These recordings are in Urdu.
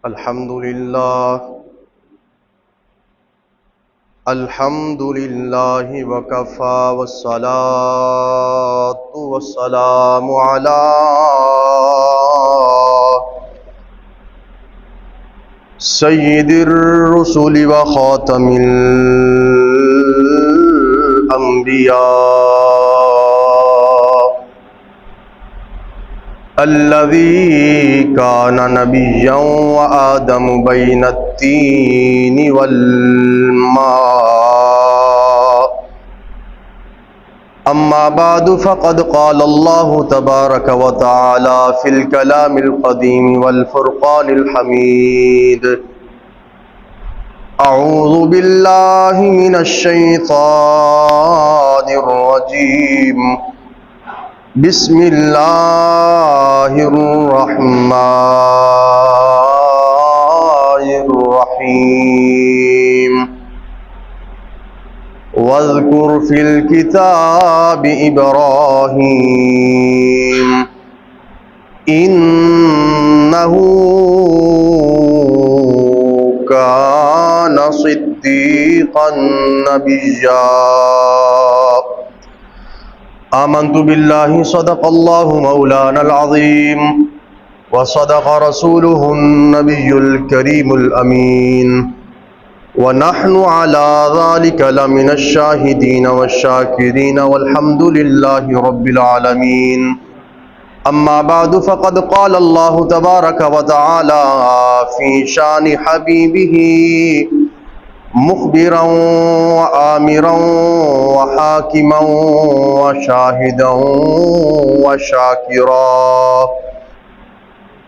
الحمد لله وكفى والصلاة والسلام على سيد الرسل وخاتم الأنبياء الذي كان نبيا وآدم بين التين والماء أما بعد فقد قال الله تبارك وتعالى في الكلام القديم والفرقان الحميد أعوذ بالله من الشيطان الرجيم بسم الله الرحمن الرحيم واذكر في الكتاب إبراهيم إنه كان صديقا نبيا آمنت بالله صدق الله مولانا العظيم وصدق رسوله النبي الكريم الأمين ونحن على ذلك لمن الشاهدين والشاكرين والحمد لله رب العالمين أما بعد فقد قال الله تبارك وتعالى في شان حبيبه مخبرا وآمرا وحاكما وشاهدا وشاكرا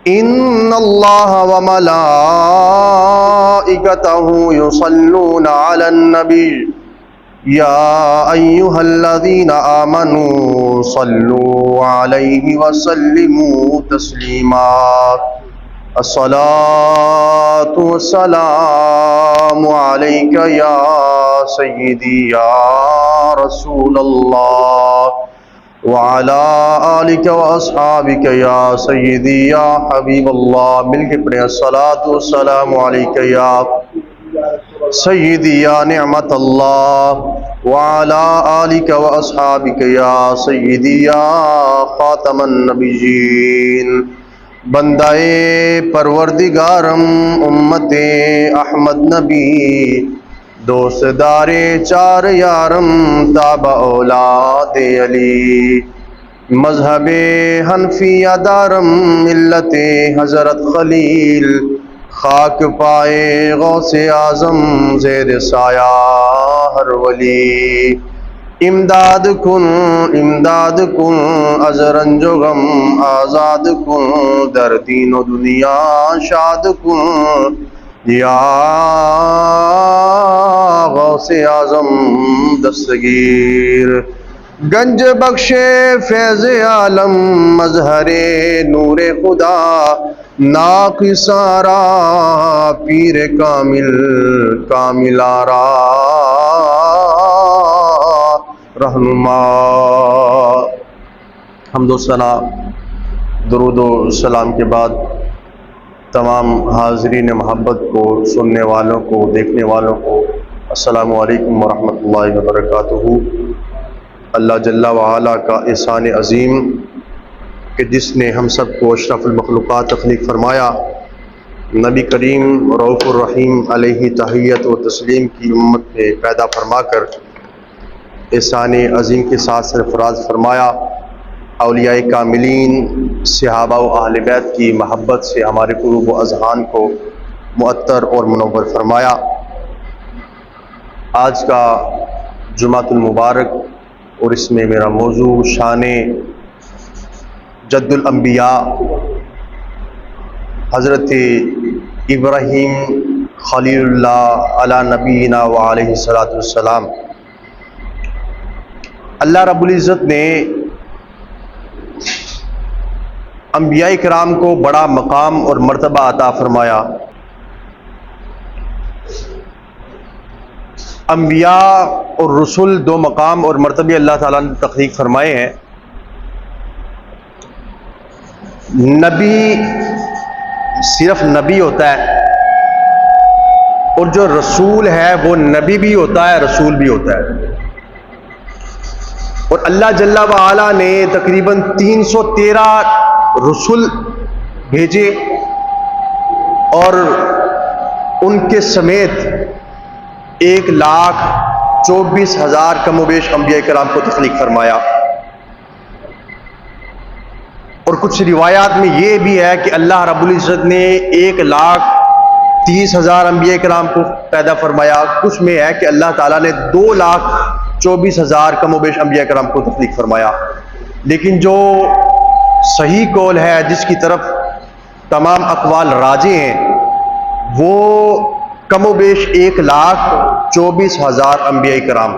إن الله وملائكته يصلون على النبي يا أيها الذين آمنوا صلوا عليه وسلموا تسليما الصلاة والسلام عليك يا سيدي يا رسول الله وعلى آلك وأصحابك يا سيدي يا حبيب الله مل کے پڑھیں الصلاة والسلام عليك يا سيدي يا نعمت الله وعلى آلك وأصحابك يا سيدي يا خاتم النبيين بندائے پروردگارم امت احمد نبی دوست دار چار یارم تابع اولاد علی مذہب حنفیہ دارم ملت حضرت خلیل خاک پائے غوث اعظم زیر سایہ ہر ولی امداد کن از رنج و غم آزاد کن در دین و دنیا شاد کن یا غوث اعظم دستگیر گنج بخش فیض عالم مظہر نور خدا ناقصارا پیر کامل آرا رہنما حمد و ثنا درود و سلام کے بعد تمام حاضرین محبت کو سننے والوں کو دیکھنے والوں کو السلام علیکم ورحمۃ اللہ وبرکاتہ۔ اللہ جل وعلا کا احسان عظیم کہ جس نے ہم سب کو اشرف المخلوقات تخلیق فرمایا، نبی کریم رؤوف الرحیم علیہ تحیت و تسلیم کی امت میں پیدا فرما کر احسان عظیم کے ساتھ سرفراز فرمایا، اولیاء کاملین صحابہ و اہل بیت کی محبت سے ہمارے قلوب و اذہان کو معطر اور منور فرمایا۔ آج کا جمعۃ المبارک اور اس میں میرا موضوع شان جد الانبیاء حضرت ابراہیم خلیل اللہ علی نبینا و علیہ الصلاۃ والسلام۔ اللہ رب العزت نے انبیاء کرام کو بڑا مقام اور مرتبہ عطا فرمایا۔ انبیاء اور رسول دو مقام اور مرتبے اللہ تعالیٰ نے تخلیق فرمائے ہیں۔ نبی صرف نبی ہوتا ہے، اور جو رسول ہے وہ نبی بھی ہوتا ہے، رسول بھی ہوتا ہے۔ اور اللہ جل وعلا نے تقریباً 313 رسول بھیجے، اور ان کے سمیت 1,24,000 کم و بیش انبیاء کرام کو تخلیق فرمایا۔ اور کچھ روایات میں یہ بھی ہے کہ اللہ رب العزت نے 1,30,000 انبیاء کرام کو پیدا فرمایا، کچھ میں ہے کہ اللہ تعالیٰ نے 2,24,000 کم و بیش انبیاء کرام کو تخلیق فرمایا۔ لیکن جو صحیح قول ہے، جس کی طرف تمام اقوال راجع ہیں، وہ کم و بیش 1,24,000 انبیاء کرام۔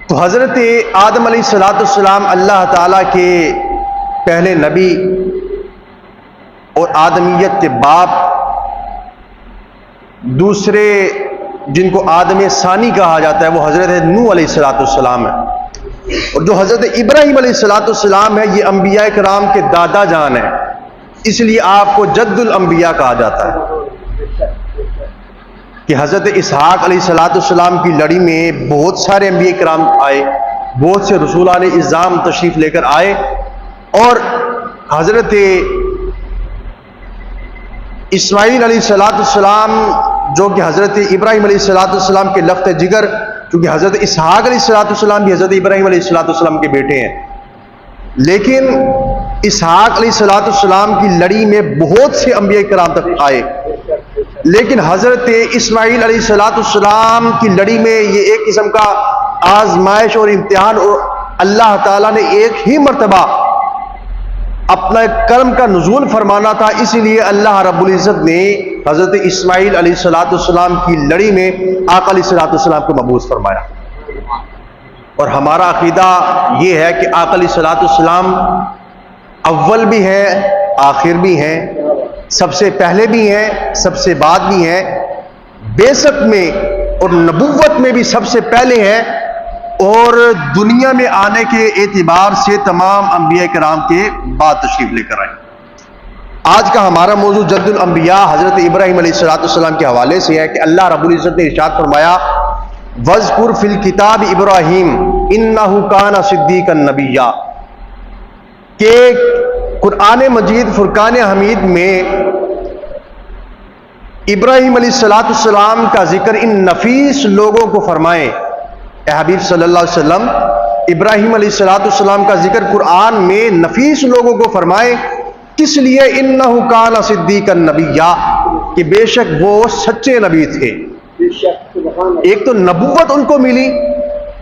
تو حضرت آدم علیہ السلام اللہ تعالیٰ کے پہلے نبی اور آدمیت کے باپ، دوسرے جن کو آدم ثانی کہا جاتا ہے وہ حضرت نوح علیہ السلام ہے، اور جو حضرت ابراہیم علیہ السلام ہے یہ انبیاء کرام کے دادا جان ہیں، اس لیے آپ کو جد الانبیاء کہا جاتا ہے۔ کہ حضرت اسحاق علیہ السلام کی لڑی میں بہت سارے انبیاء کرام آئے، بہت سے رسولان اعظام تشریف لے کر آئے، اور حضرت اسماعیل علیہ السلام جو کہ حضرت ابراہیم علیہ السلام کے لخت جگر، کیونکہ حضرت اسحاق علیہ السلام بھی حضرت ابراہیم علیہ السلام کے بیٹے ہیں، لیکن اسحاق علیہ السلام کی لڑی میں بہت سے انبیاء کرام تک آئے، لیکن حضرت اسماعیل علیہ السلام کی لڑی میں یہ ایک قسم کا آزمائش اور امتحان، اور اللہ تعالیٰ نے ایک ہی مرتبہ اپنا کرم کا نزول فرمانا تھا، اسی لیے اللہ رب العزت نے حضرت اسماعیل علیہ السلام کی لڑی میں آقا علیہ السلام کو مبعوث فرمایا۔ اور ہمارا عقیدہ یہ ہے کہ آقا علیہ السلام اول بھی ہیں، آخر بھی ہیں، سب سے پہلے بھی ہیں، سب سے بعد بھی ہیں، بعثت میں اور نبوت میں بھی سب سے پہلے ہیں، اور دنیا میں آنے کے اعتبار سے تمام انبیاء کرام کے بعد تشریف لے کر آئے۔ آج کا ہمارا موضوع جد الانبیاء حضرت ابراہیم علیہ السلام کے حوالے سے ہے کہ اللہ رب العزت نے ارشاد فرمایا وَاذْكُرْ فِي الْكِتَابِ إِبْرَاهِيمَ إِنَّهُ كَانَ صِدِّيقًا نَبِيًّا، کہ قرآن مجید فرقان حمید میں ابراہیم علیہ السلام کا ذکر ان نفیس لوگوں کو فرمائیں۔ اے حبیب صلی اللہ علیہ وسلم، ابراہیم علیہ السلام کا ذکر قرآن میں نفیس لوگوں کو فرمائیں، کس لیے؟ انہو کان صدیقا نبیّا، کہ بے شک وہ سچے نبی تھے۔ ایک تو نبوت ان کو ملی،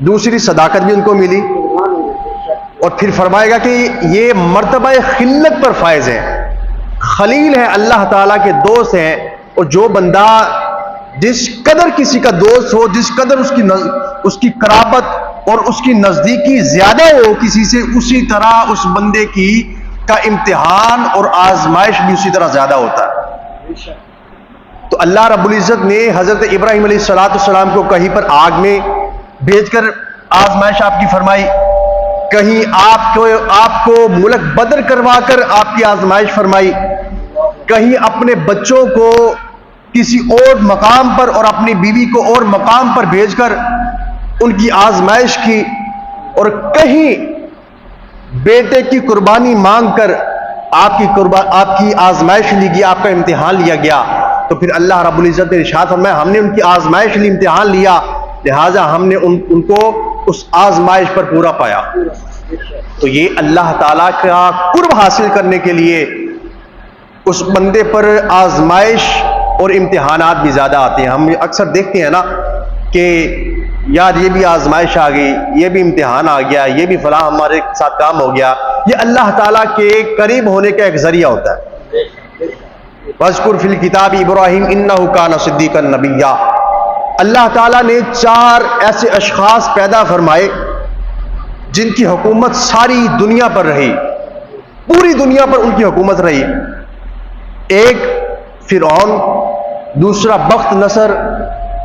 دوسری صداقت بھی ان کو ملی، اور پھر فرمائے گا کہ یہ مرتبہ خلت پر فائز ہیں، خلیل ہیں، اللہ تعالیٰ کے دوست ہیں۔ اور جو بندہ جس قدر کسی کا دوست ہو، جس قدر اس کی قرابت اور اس کی نزدیکی زیادہ ہو کسی سے، اسی طرح اس بندے کا امتحان اور آزمائش بھی اسی طرح زیادہ ہوتا ہے۔ تو اللہ رب العزت نے حضرت ابراہیم علیہ السلام کو کہیں پر آگ میں بھیج کر آزمائش آپ کی فرمائی، کہیں آپ کو ملک بدر کروا کر آپ کی آزمائش فرمائی، کہیں اپنے بچوں کو کسی اور مقام پر اور اپنی بیوی کو اور مقام پر بھیج کر ان کی آزمائش کی، اور کہیں بیٹے کی قربانی مانگ کر آپ کی آزمائش لی گئی، آپ کا امتحان لیا گیا۔ تو پھر اللہ رب العزت نے ارشاد فرمایا ہم نے ان کی آزمائش لی، امتحان لیا، لہٰذا ہم نے ان کو اس آزمائش پر پورا پایا۔ تو یہ اللہ تعالیٰ کا قرب حاصل کرنے کے لیے اس بندے پر آزمائش اور امتحانات بھی زیادہ آتے ہیں۔ ہم اکثر دیکھتے ہیں نا کہ یار یہ بھی آزمائش آ گئی، یہ بھی امتحان آ گیا، یہ بھی فلاں ہمارے ساتھ کام ہو گیا۔ یہ اللہ تعالیٰ کے قریب ہونے کا ایک ذریعہ ہوتا ہے۔ وَاذْكُرْ فِي الْكِتَابِ إِبْرَاهِيمَ إِنَّهُ كَانَ صِدِّيقًا نَبِيًّا، اللہ تعالیٰ نے 4 ایسے اشخاص پیدا فرمائے جن کی حکومت ساری دنیا پر رہی، پوری دنیا پر ان کی حکومت رہی۔ ایک فرعون، دوسرا بخت نصر،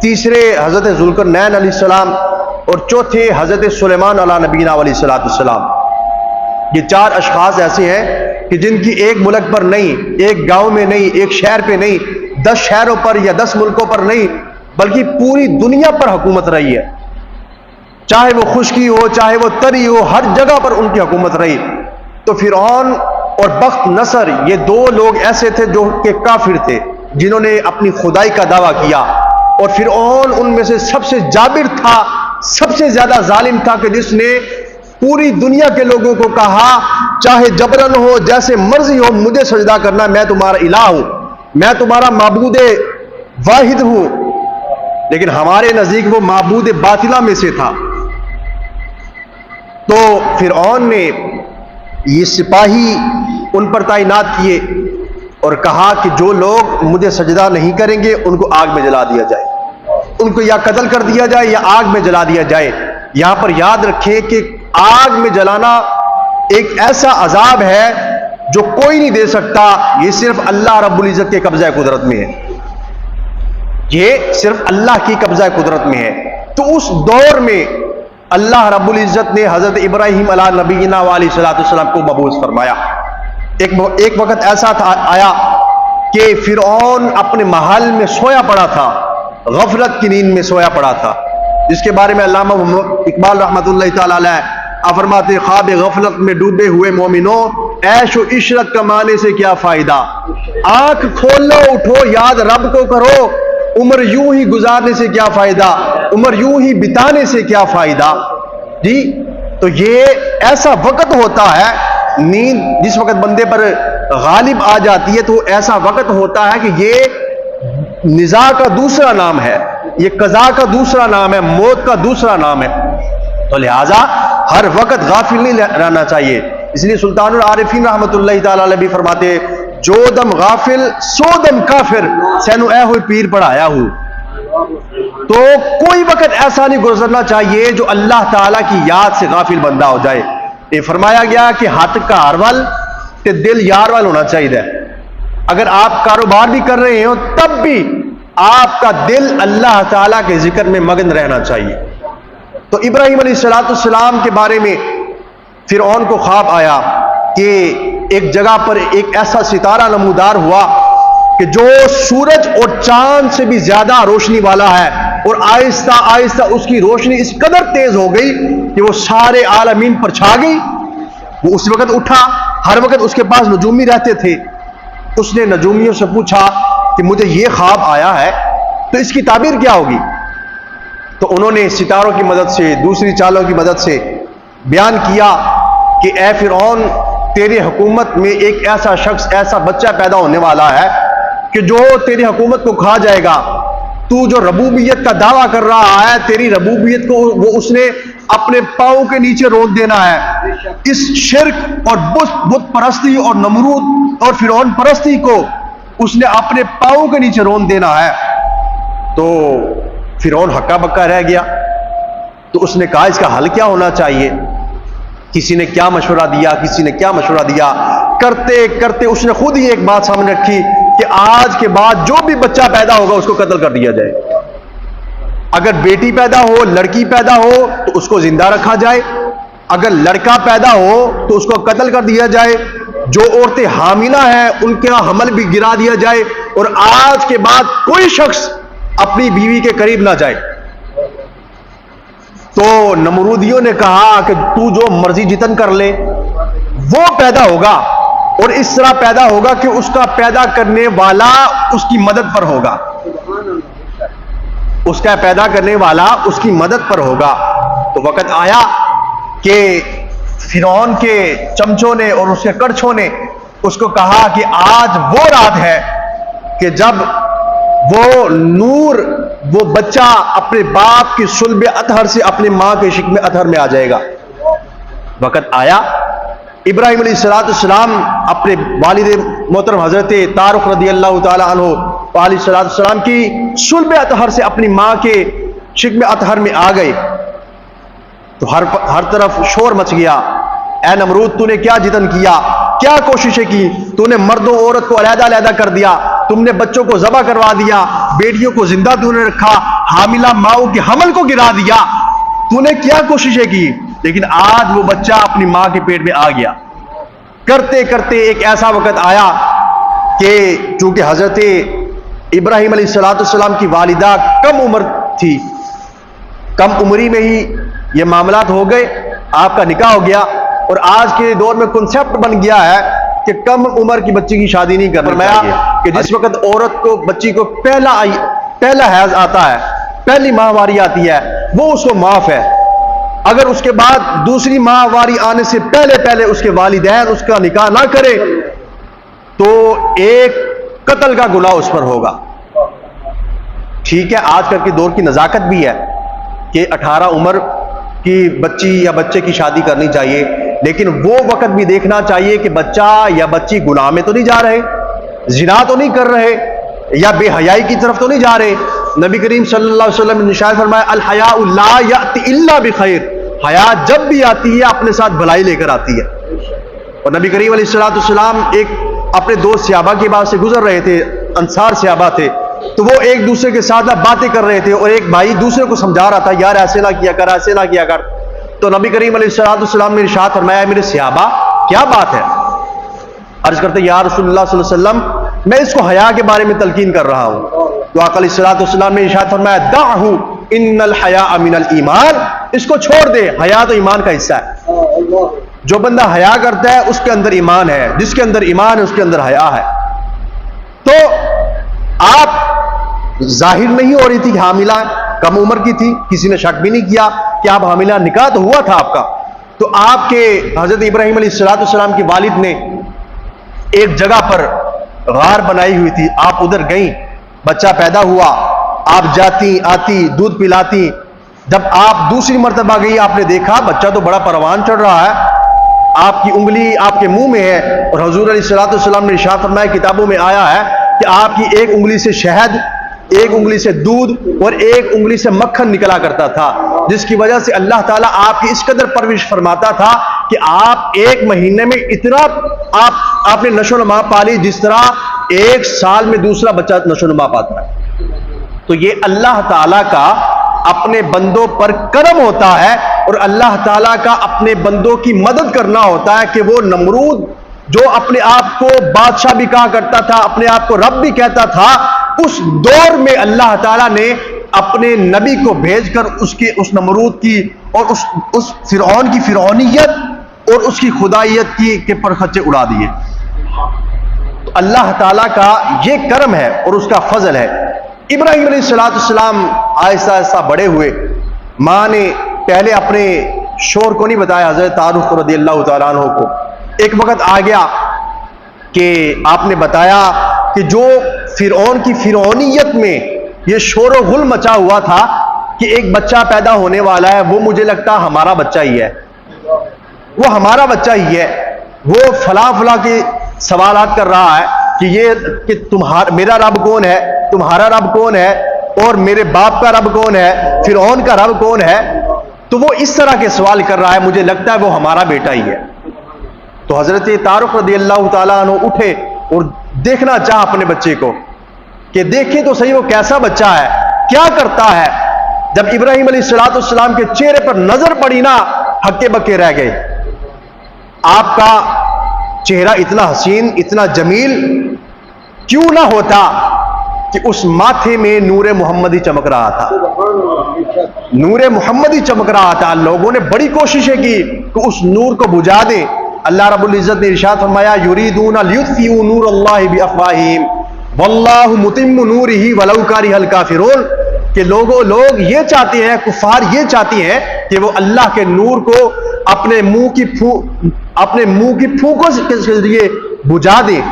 تیسرے حضرت ذوالقرنین علیہ السلام، اور چوتھے حضرت سلیمان علیہ نبینا علیہ السلام۔ یہ 4 اشخاص ایسے ہیں کہ جن کی ایک ملک پر نہیں، ایک گاؤں میں نہیں، ایک شہر پہ نہیں، 10 شہروں پر یا 10 ملکوں پر نہیں، بلکہ پوری دنیا پر حکومت رہی ہے، چاہے وہ خشکی ہو چاہے وہ تری ہو، ہر جگہ پر ان کی حکومت رہی۔ تو فرعون اور بخت نصر یہ دو لوگ ایسے تھے جو کہ کافر تھے، جنہوں نے اپنی خدائی کا دعویٰ کیا، اور فرعون ان میں سے سب سے جابر تھا، سب سے زیادہ ظالم تھا، کہ جس نے پوری دنیا کے لوگوں کو کہا چاہے جبرن ہو، جیسے مرضی ہو، مجھے سجدہ کرنا، میں تمہارا الہ ہوں، میں تمہارا معبود واحد ہوں۔ لیکن ہمارے نزدیک وہ معبود باطلہ میں سے تھا۔ تو فرعون نے یہ سپاہی ان پر تعینات کیے اور کہا کہ جو لوگ مجھے سجدہ نہیں کریں گے ان کو آگ میں جلا دیا جائے، ان کو یا قتل کر دیا جائے یا آگ میں جلا دیا جائے۔ یہاں پر یاد رکھیں کہ آگ میں جلانا ایک ایسا عذاب ہے جو کوئی نہیں دے سکتا، یہ صرف اللہ رب العزت کے قبضہ قدرت میں ہے، یہ صرف اللہ کی قبضہ قدرت میں ہے۔ تو اس دور میں اللہ رب العزت نے حضرت ابراہیم علیہ نبینا علیہ الصلوۃ والسلام کو مبعوث فرمایا۔ ایک وقت ایسا آیا کہ فرعون اپنے محل میں سویا پڑا تھا، غفلت کی نیند میں سویا پڑا تھا، جس کے بارے میں علامہ اقبال رحمۃ اللہ تعالی علیہ فرماتے خواب غفلت میں ڈوبے ہوئے مومنوں، عیش و عشرت کمانے سے کیا فائدہ، آنکھ کھول لو اٹھو یاد رب کو کرو، عمر یوں ہی گزارنے سے کیا فائدہ، عمر یوں ہی بتانے سے کیا فائدہ۔ جی تو یہ ایسا وقت ہوتا ہے، نیند جس وقت بندے پر غالب آ جاتی ہے تو ایسا وقت ہوتا ہے کہ یہ نزاع کا دوسرا نام ہے، یہ قضاء کا دوسرا نام ہے، موت کا دوسرا نام ہے۔ تو لہذا ہر وقت غافل نہیں رہنا چاہیے۔ اس لیے سلطان العارفین رحمۃ اللہ تعالی علیہ بھی فرماتے جو دم غافل سو دم کافر، سینو اے ہوئی پیر پڑھایا ہوں۔ تو کوئی وقت ایسا نہیں گزرنا چاہیے جو اللہ تعالیٰ کی یاد سے غافل بندہ ہو جائے۔ یہ فرمایا گیا کہ ہاتھ کا ہارول تے دل یارول ہونا چاہیے۔ اگر آپ کاروبار بھی کر رہے ہو تب بھی آپ کا دل اللہ تعالیٰ کے ذکر میں مگن رہنا چاہیے۔ تو ابراہیم علیہ السلام کے بارے میں فرعون کو خواب آیا کہ ایک جگہ پر ایک ایسا ستارہ نمودار ہوا کہ جو سورج اور چاند سے بھی زیادہ روشنی والا ہے، اور آہستہ آہستہ اس کی روشنی اس قدر تیز ہو گئی کہ وہ سارے عالمین پر چھا گئی۔ وہ اس وقت اٹھا، ہر وقت اس کے پاس نجومی رہتے تھے، اس نے نجومیوں سے پوچھا کہ مجھے یہ خواب آیا ہے تو اس کی تعبیر کیا ہوگی؟ تو انہوں نے ستاروں کی مدد سے، دوسری چالوں کی مدد سے بیان کیا کہ اے فرعون، تیری حکومت میں ایک ایسا شخص، ایسا بچہ پیدا ہونے والا ہے کہ جو تیری حکومت کو کھا جائے گا۔ تو جو ربوبیت کا دعویٰ کر رہا ہے، تیری ربوبیت کو وہ اس نے اپنے پاؤں کے نیچے رون دینا ہے۔ اس شرک اور بت پرستی اور نمرود اور فرعون پرستی کو اس نے اپنے پاؤں کے نیچے رون دینا ہے۔ تو فرعون ہکا بکا رہ گیا۔ تو اس نے کہا اس کا حل کیا ہونا چاہیے؟ کسی نے کیا مشورہ دیا، کسی نے کیا مشورہ دیا، کرتے کرتے اس نے خود ہی ایک بات سامنے رکھی کہ آج کے بعد جو بھی بچہ پیدا ہوگا اس کو قتل کر دیا جائے۔ اگر بیٹی پیدا ہو، لڑکی پیدا ہو تو اس کو زندہ رکھا جائے، اگر لڑکا پیدا ہو تو اس کو قتل کر دیا جائے، جو عورتیں حاملہ ہیں ان کا حمل بھی گرا دیا جائے، اور آج کے بعد کوئی شخص اپنی بیوی کے قریب نہ جائے۔ تو نمرودیوں نے کہا کہ تو جو مرضی جتن کر لے، وہ پیدا ہوگا اور اس طرح پیدا ہوگا کہ اس کا پیدا کرنے والا اس کی مدد پر ہوگا، اس کا پیدا کرنے والا اس کی مدد پر ہوگا۔ تو وقت آیا کہ فرعون کے چمچوں نے اور اس کے کرچھوں نے اس کو کہا کہ آج وہ رات ہے کہ جب وہ نور، وہ بچہ اپنے باپ کی صلب اطہر سے اپنے ماں کے شکم اطہر میں آ جائے گا۔ وقت آیا، ابراہیم علیہ السلام اپنے والد محترم حضرت طارق رضی اللہ تعالی عنہ علیہ السلام کی صلب اطہر سے اپنی ماں کے شکم اطہر میں آ گئے۔ تو ہر طرف شور مچ گیا، اے نمرود تو نے کیا جتن کیا، کیا کوششیں کی، تو نے مرد و عورت کو علیحدہ علیحدہ کر دیا، تم نے بچوں کو ذبح کروا دیا، بیٹیوں کو زندہ تو نے رکھا، حاملہ ماؤں کے حمل کو گرا دیا، تو نے کیا کوششیں کی، لیکن آج وہ بچہ اپنی ماں کے پیٹ میں آ گیا۔ کرتے کرتے ایک ایسا وقت آیا کہ چونکہ حضرت ابراہیم علیہ السلام کی والدہ کم عمر تھی، کم عمری میں ہی یہ معاملات ہو گئے، آپ کا نکاح ہو گیا، اور آج کے دور میں کنسیپٹ بن گیا ہے کہ کم عمر کی بچی کی شادی نہیں کرنی چاہیے، کہ جس وقت عورت کو بچی کو پہلا حیض آتا ہے، پہلی ماہواری آتی ہے، وہ اس کو معاف ہے۔ اگر اس کے بعد دوسری ماہواری آنے سے پہلے اس کے والدین اس کا نکاح نہ کرے تو ایک قتل کا گناہ اس پر ہوگا۔ ٹھیک ہے، آج کل کے دور کی نزاکت بھی ہے کہ 18 عمر کی بچی یا بچے کی شادی کرنی چاہیے، لیکن وہ وقت بھی دیکھنا چاہیے کہ بچہ یا بچی گناہ میں تو نہیں جا رہے، زنا تو نہیں کر رہے، یا بے حیائی کی طرف تو نہیں جا رہے۔ نبی کریم صلی اللہ علیہ وسلم نے ارشاد فرمایا الحیاء لا یأتی الا بخیر، حیا جب بھی آتی ہے اپنے ساتھ بھلائی لے کر آتی ہے۔ اور نبی کریم علیہ السلام ایک اپنے دوست صحابہ کے پاس سے گزر رہے تھے، انصار صحابہ تھے، تو وہ ایک دوسرے کے ساتھ باتیں کر رہے تھے، اور ایک بھائی دوسرے کو سمجھا رہا تھا یار ایسے نہ کیا کر، ایسے نہ کیا کر۔ تو نبی کریم علیہ السلام نے ارشاد فرمایا میرے صحابہ کیا بات ہے؟ عرض کرتے یا رسول اللہ صلی اللہ علیہ وسلم میں اس کو حیا کے بارے میں تلقین کر رہا ہوں۔ تو آقا علیہ السلام نے ارشاد فرمایا دعہ ان الحیاء من الایمان، اس کو چھوڑ دے، حیا تو ایمان کا حصہ ہے۔ جو بندہ حیا کرتا ہے اس کے اندر ایمان ہے، جس کے اندر ایمان ہے اس کے اندر حیا ہے۔ تو آپ ظاہر نہیں ہو رہی تھی کہ حاملہ، کم عمر کی تھی، کسی نے شک بھی نہیں کیا کہ آپ حاملہ، نکاح تو ہوا تھا آپ کا۔ تو آپ کے حضرت ابراہیم علیہ السلام کے والد نے ایک جگہ پر غار بنائی ہوئی تھی، آپ ادھر گئیں، بچہ پیدا ہوا، آپ جاتی آتی دودھ پلاتی، جب آپ دوسری مرتبہ گئی آپ نے دیکھا بچہ تو بڑا پروان چڑھ رہا ہے، آپ کی انگلی آپ کے منہ میں ہے، اور حضور علیہ السلام نے ارشاد فرمایا کتابوں میں آیا ہے کہ آپ کی ایک انگلی سے شہد، ایک انگلی سے دودھ اور ایک انگلی سے مکھن نکلا کرتا تھا، جس کی وجہ سے اللہ تعالیٰ آپ کی اس قدر پرورش فرماتا تھا کہ آپ ایک مہینے میں اتنا آپ نے نشو و نما پالی جس طرح ایک سال میں دوسرا بچہ نشو و نما پاتا ہے۔ تو یہ اللہ تعالیٰ کا اپنے بندوں پر کرم ہوتا ہے، اور اللہ تعالیٰ کا اپنے بندوں کی مدد کرنا ہوتا ہے کہ وہ نمرود جو اپنے آپ کو بادشاہ بھی کہا کرتا تھا، اپنے آپ کو رب بھی کہتا تھا، اس دور میں اللہ تعالیٰ نے اپنے نبی کو بھیج کر اس نمرود کی اور اس فرعون کی فرعونیت اور اس کی خدائیت کے پرخچے اڑا دیے۔ تو اللہ تعالیٰ کا یہ کرم ہے اور اس کا فضل ہے۔ ابراہیم علیہ السلام آہستہ آہستہ بڑے ہوئے، ماں نے پہلے اپنے شوہر کو نہیں بتایا، حضرت تعارف رضی اللہ تعالیٰ عنہ کو۔ ایک وقت آ گیا کہ آپ نے بتایا کہ جو فرعون کی فرعونیت میں یہ شور و غل مچا ہوا تھا کہ ایک بچہ پیدا ہونے والا ہے، وہ مجھے لگتا ہمارا بچہ ہی ہے، وہ ہمارا بچہ ہی ہے، وہ فلاں فلاں کے سوالات کر رہا ہے کہ میرا رب کون ہے، تمہارا رب کون ہے، اور میرے باپ کا رب کون ہے، فرعون کا رب کون ہے۔ تو وہ اس طرح کے سوال کر رہا ہے، مجھے لگتا ہے وہ ہمارا بیٹا ہی ہے۔ تو حضرت طارق رضی اللہ تعالیٰ عنہ اٹھے اور دیکھنا چاہ اپنے بچے کو کہ دیکھیں تو صحیح وہ کیسا بچہ ہے، کیا کرتا ہے۔ جب ابراہیم علیہ السلام کے چہرے پر نظر پڑی نا، ہکے بکے رہ گئے۔ آپ کا چہرہ اتنا حسین، اتنا جمیل کیوں نہ ہوتا کہ اس ماتھے میں نور محمدی چمک رہا تھا، نور محمدی چمک رہا تھا۔ لوگوں نے بڑی کوششیں کی کہ اس نور کو بجھا دیں۔ اللہ رب العزت نے ارشاد فرمایا یریدون لیطفئوا نور اللہ بافواہہم واللہ متم نورہ ولو کرہ الکافرون، کہ لوگ یہ چاہتے ہیں، کفار یہ چاہتے ہیں کہ وہ اللہ کے نور کو اپنے منہ کی پھونکوں کے ذریعے بجھا دیں،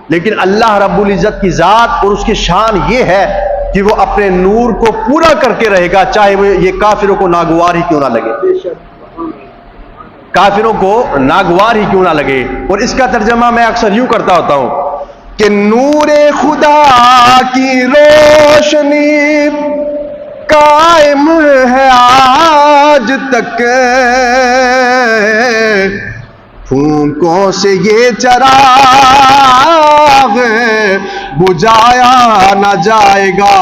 لیکن اللہ رب العزت کی ذات اور اس کی شان یہ ہے کہ وہ اپنے نور کو پورا کر کے رہے گا، چاہے وہ یہ کافروں کو ناگوار ہی کیوں نہ لگے، کافروں کو ناگوار ہی کیوں نہ لگے۔ اور اس کا ترجمہ میں اکثر یوں کرتا ہوتا ہوں کہ نور خدا کی روشنی قائم ہے آج تک، پھونکوں سے یہ چراغ بجھایا نہ جائے گا،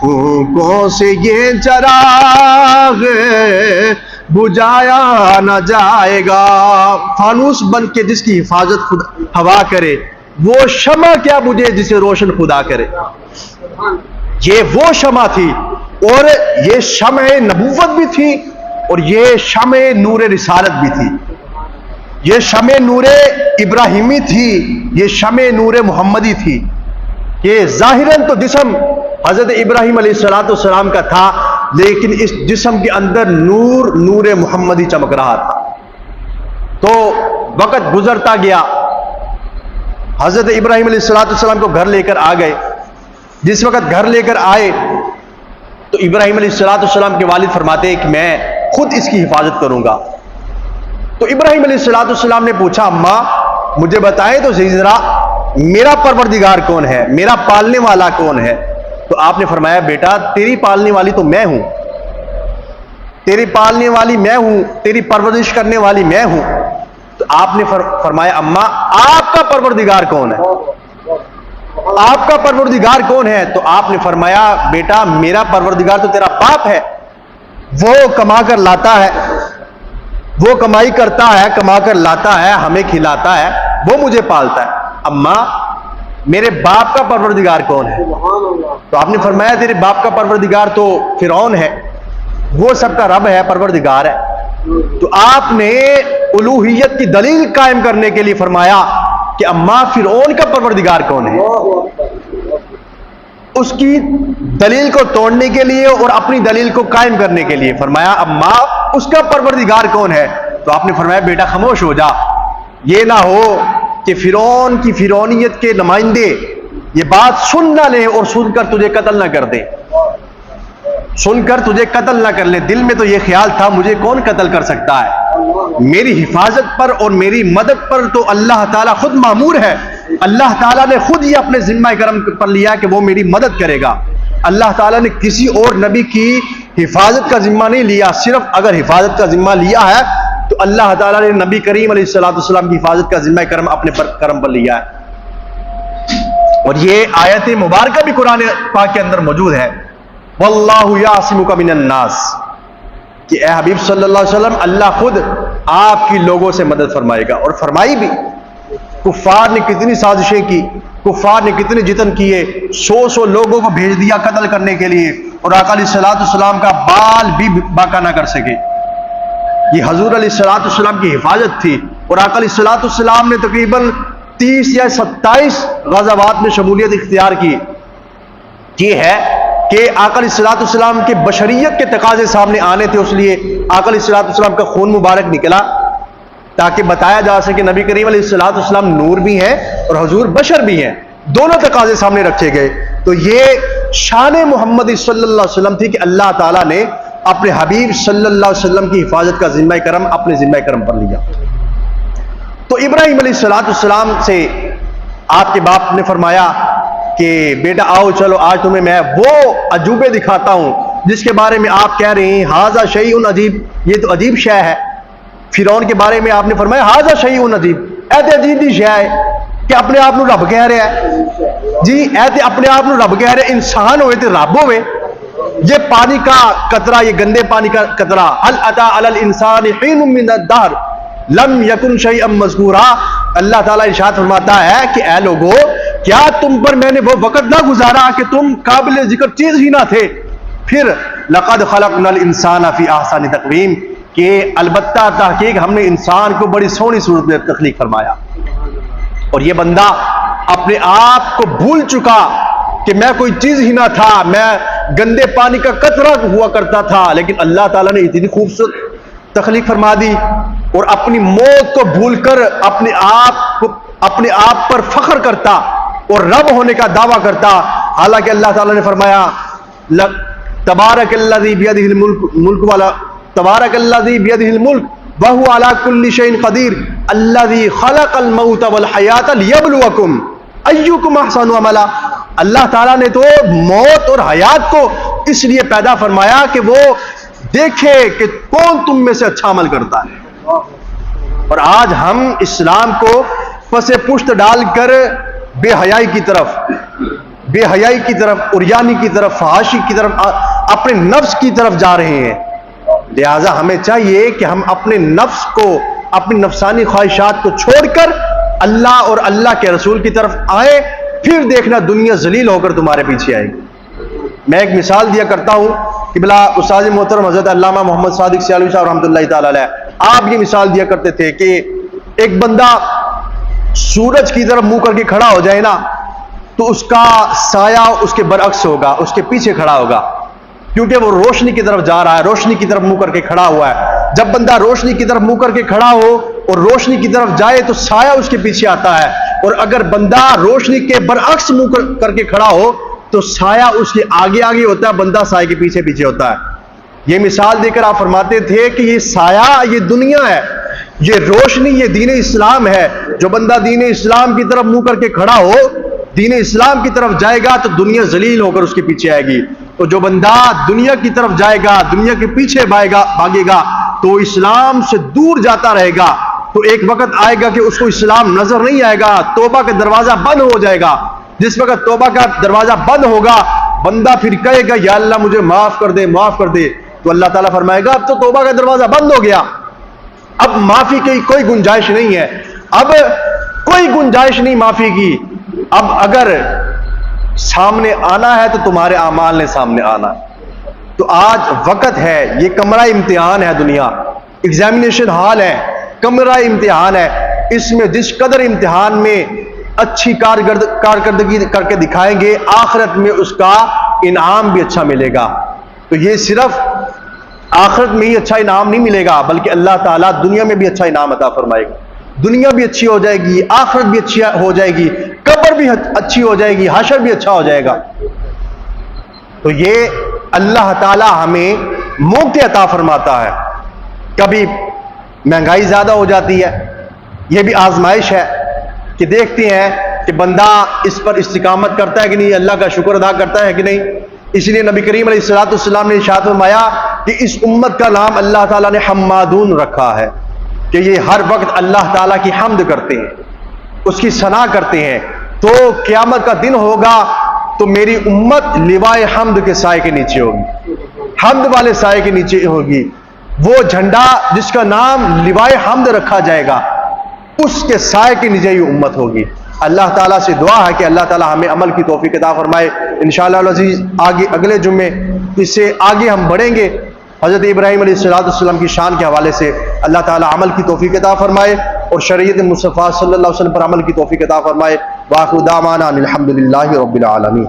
پھونکوں سے یہ چراغ بجھایا نہ جائے گا۔ فانوس بن کے جس کی حفاظت ہوا کرے، وہ شمع کیا بجھے جسے روشن خدا کرے۔ یہ وہ شمع تھی، اور یہ شمع نبوت بھی تھی، اور یہ شمع نور رسالت بھی تھی۔ یہ شمع نور ابراہیمی تھی، یہ شمع نور محمدی تھی۔ کہ ظاہراً تو جسم حضرت ابراہیم علیہ السلام کا تھا، لیکن اس جسم کے اندر نور محمدی چمک رہا تھا۔ تو وقت گزرتا گیا، حضرت ابراہیم علیہ السلام کو گھر لے کر آ گئے۔ جس وقت گھر لے کر آئے تو ابراہیم علیہ السلام کے والد فرماتے ہیں کہ میں خود اس کی حفاظت کروں گا۔ تو ابراہیم علیہ السلام نے پوچھا، اماں مجھے بتائیں تو صحیح ذرا میرا پروردگار کون ہے، میرا پالنے والا کون ہے؟ تو آپ نے فرمایا، بیٹا تیری پالنے والی تو میں ہوں، تیری پالنے والی میں ہوں، تیری پرورش کرنے والی میں ہوں۔ تو آپ نے فرمایا، اماں آپ کا پروردگار کون ہے؟ آپ کا پروردگار کون ہے؟ تو آپ نے فرمایا، بیٹا میرا پروردگار تو تیرا باپ ہے، وہ کما کر لاتا ہے، وہ کمائی کرتا ہے، کما کر لاتا ہے، ہمیں کھلاتا ہے، وہ مجھے پالتا ہے۔ اماں میرے باپ کا پروردگار کون ہے؟ تو آپ نے فرمایا، تیرے باپ کا پروردگار تو فرعون ہے، وہ سب کا رب ہے، پروردگار ہے۔ تو آپ نے الوہیت کی دلیل قائم کرنے کے لیے فرمایا کہ اماں فرعون کا پروردگار کون ہے؟ اس کی دلیل کو توڑنے کے لیے اور اپنی دلیل کو قائم کرنے کے لیے فرمایا، اماں اس کا پروردگار کون ہے؟ تو آپ نے فرمایا، بیٹا خاموش ہو جا، یہ نہ ہو کہ فرعون کی فرعونیت کے نمائندے یہ بات سن نہ لیں اور سن کر تجھے قتل نہ کر دیں، سن کر تجھے قتل نہ کر لیں۔ دل میں تو یہ خیال تھا مجھے کون قتل کر سکتا ہے، میری حفاظت پر اور میری مدد پر تو اللہ تعالیٰ خود مامور ہے، اللہ تعالیٰ نے خود یہ اپنے ذمہ کرم پر لیا کہ وہ میری مدد کرے گا۔ اللہ تعالیٰ نے کسی اور نبی کی حفاظت کا ذمہ نہیں لیا، صرف اگر حفاظت کا ذمہ لیا ہے تو اللہ تعالیٰ نے نبی کریم علیہ السلام کی حفاظت کا ذمہ کرم اپنے کرم پر لیا ہے۔ اور یہ آیت مبارکہ بھی قرآن پاک کے اندر موجود ہے، واللہ یعصمک من الناس، کہ اے حبیب صلی اللہ علیہ وسلم اللہ خود آپ کی لوگوں سے مدد فرمائے گا۔ اور فرمائی بھی، کفار نے کتنی سازشیں کی، کفار نے کتنے جتن کیے، 100 لوگوں کو بھیج دیا قتل کرنے کے لیے، اور آقا علیہ السلام کا بال بھی باقا نہ کر سکے۔ یہ حضور علیہ السلام کی حفاظت تھی، اور آقا علیہ السلام نے تقریباً 30 یا 27 غزوات میں شمولیت اختیار کی۔ یہ ہے کہ آقا علیہ السلام کے بشریت کے تقاضے سامنے آنے تھے، اس لیے آقا علیہ السلام کا خون مبارک نکلا تاکہ بتایا جا سکے نبی کریم علیہ السلام نور بھی ہیں اور حضور بشر بھی ہیں، دونوں تقاضے سامنے رکھے گئے۔ تو یہ شان محمد صلی اللہ علیہ وسلم تھی کہ اللہ تعالیٰ نے اپنے حبیب صلی اللہ علیہ وسلم کی حفاظت کا ذمہ کرم اپنے ذمہ کرم پر لیا۔ تو ابراہیم علیہ السلام سے آپ کے باپ نے فرمایا کہ بیٹا آؤ چلو، آج تمہیں میں وہ عجوبے دکھاتا ہوں جس کے بارے میں آپ کہہ رہے ہیں ھذا شیء عجیب، یہ تو عجیب شے ہے۔ فرعون کے بارے میں آپ نے فرمایا ھذا شیء عجیب، ایتے عجیب دی شے ہے کہ اپنے آپ نو رب کہہ رہا ہے، جی ایتے اپنے آپ نو رب کہہ رہے، انسان ہوئے تے رب ہوئے۔ یہ پانی کا قطرہ، یہ گندے پانی کا قطرہ، هل اتى على الانسان حين من الدهر لم يكن شيئا مذکورا، اللہ تعالیٰ ارشاد فرماتا ہے کہ اے لوگو، کیا تم پر میں نے وہ وقت نہ گزارا کہ تم قابل ذکر چیز ہی نہ تھے؟ پھر لقد خلقنا الانسان فی احسن تقویم، کہ البتہ تحقیق ہم نے انسان کو بڑی سونی صورت میں تخلیق فرمایا۔ اور یہ بندہ اپنے آپ کو بھول چکا کہ میں کوئی چیز ہی نہ تھا، میں گندے پانی کا قطرہ ہوا کرتا تھا، لیکن اللہ تعالیٰ نے اتنی خوبصورت تخلیق فرما دی، اور اپنی موت کو بھول کر اپنے آپ پر فخر کرتا اور رب ہونے کا دعویٰ کرتا، حالانکہ اللہ تعالیٰ نے فرمایا تبارک الذی بیدہ الملک والا تبارک الذی بیدہ الملک وہو علی کل شیء قدیر الذی خلق الموت والحیاۃ لیبلوکم ایکم احسن عملا۔ اللہ تعالیٰ نے تو موت اور حیات کو اس لیے پیدا فرمایا کہ وہ دیکھے کہ کون تم میں سے اچھا عمل کرتا ہے۔ اور آج ہم اسلام کو پس پشت ڈال کر بے حیائی کی طرف، عریانی کی طرف، فحاشی کی طرف، اپنے نفس کی طرف جا رہے ہیں۔ لہٰذا ہمیں چاہیے کہ ہم اپنے نفس کو، اپنی نفسانی خواہشات کو چھوڑ کر اللہ اور اللہ کے رسول کی طرف آئے، پھر دیکھنا دنیا ذلیل ہو کر تمہارے پیچھے آئے گی۔ میں ایک مثال دیا کرتا ہوں کہ بلا استاد محترم حضرت علامہ محمد صادق سیالوی صاحب رحمۃ اللہ تعالی علیہ، آپ یہ مثال دیا کرتے تھے کہ ایک بندہ سورج کی طرف منہ کر کے کھڑا ہو جائے نا تو اس کا سایہ اس کے برعکس ہوگا، اس کے پیچھے کھڑا ہوگا، کیونکہ وہ روشنی کی طرف جا رہا ہے، روشنی کی طرف منہ کر کے کھڑا ہوا ہے۔ جب بندہ روشنی کی طرف منہ کر کے کھڑا ہو اور روشنی کی طرف جائے تو سایہ اس کے پیچھے آتا ہے، اور اگر بندہ روشنی کے برعکس منہ کر کے کھڑا ہو تو سایہ اس کے آگے آگے ہوتا ہے، بندہ سایہ کے پیچھے پیچھے ہوتا ہے۔ یہ مثال دے کر آپ فرماتے تھے کہ یہ سایہ یہ دنیا ہے، یہ روشنی یہ دین اسلام ہے۔ جو بندہ دین اسلام کی طرف منہ کر کے کھڑا ہو، دین اسلام کی طرف جائے گا تو دنیا ذلیل ہو کر اس کے پیچھے آئے گی، اور جو بندہ دنیا کی طرف جائے گا، دنیا کے پیچھے بھاگے گا تو اسلام سے دور جاتا رہے گا، تو ایک وقت آئے گا کہ اس کو اسلام نظر نہیں آئے گا، توبہ کا دروازہ بند ہو جائے گا۔ جس وقت توبہ کا دروازہ بند ہوگا، بندہ پھر کہے گا یا اللہ مجھے معاف کر دے، معاف کر دے، تو اللہ تعالیٰ فرمائے گا اب تو توبہ کا دروازہ بند ہو گیا، اب معافی کی کوئی گنجائش نہیں ہے، اب کوئی گنجائش نہیں معافی کی۔ اب اگر سامنے آنا ہے تو تمہارے اعمال نے سامنے آنا ہے۔ تو آج وقت ہے، یہ کمرہ امتحان ہے، دنیا ایگزامینیشن ہال ہے، کمرہ امتحان ہے، اس میں جس قدر امتحان میں اچھی کارکردگی کر کے دکھائیں گے، آخرت میں اس کا انعام بھی اچھا ملے گا۔ تو یہ صرف آخرت میں ہی اچھا انعام نہیں ملے گا، بلکہ اللہ تعالیٰ دنیا میں بھی اچھا انعام عطا فرمائے گا۔ دنیا بھی اچھی ہو جائے گی، آخرت بھی اچھی ہو جائے گی، قبر بھی اچھی ہو جائے گی، حشر بھی اچھا ہو جائے گا۔ تو یہ اللہ تعالیٰ ہمیں موقع عطا فرماتا ہے۔ کبھی مہنگائی زیادہ ہو جاتی ہے، یہ بھی آزمائش ہے کہ دیکھتے ہیں کہ بندہ اس پر استقامت کرتا ہے کہ نہیں، اللہ کا شکر ادا کرتا ہے کہ نہیں۔ اس لیے نبی کریم علیہ السلام نے ارشاد فرمایا کہ اس امت کا نام اللہ تعالیٰ نے حمادون رکھا ہے، کہ یہ ہر وقت اللہ تعالیٰ کی حمد کرتے ہیں، اس کی ثنا کرتے ہیں۔ تو قیامت کا دن ہوگا تو میری امت لوائے حمد کے سائے کے نیچے ہوگی، حمد والے سائے کے نیچے ہوگی۔ وہ جھنڈا جس کا نام لوائے حمد رکھا جائے گا، اس کے سائے کے نیچے یہ امت ہوگی۔ اللہ تعالیٰ سے دعا ہے کہ اللہ تعالیٰ ہمیں عمل کی توفیق عطا فرمائے۔ انشاءاللہ العزیز آگے اگلے جمعے اس سے آگے ہم بڑھیں گے، حضرت ابراہیم علیہ السلام کی شان کے حوالے سے۔ اللہ تعالیٰ عمل کی توفیق عطا فرمائے اور شریعت مصطفیٰ صلی اللہ علیہ وسلم پر عمل کی توفیق عطا فرمائے۔ وآخر دعوانا الحمدللہ رب العالمین۔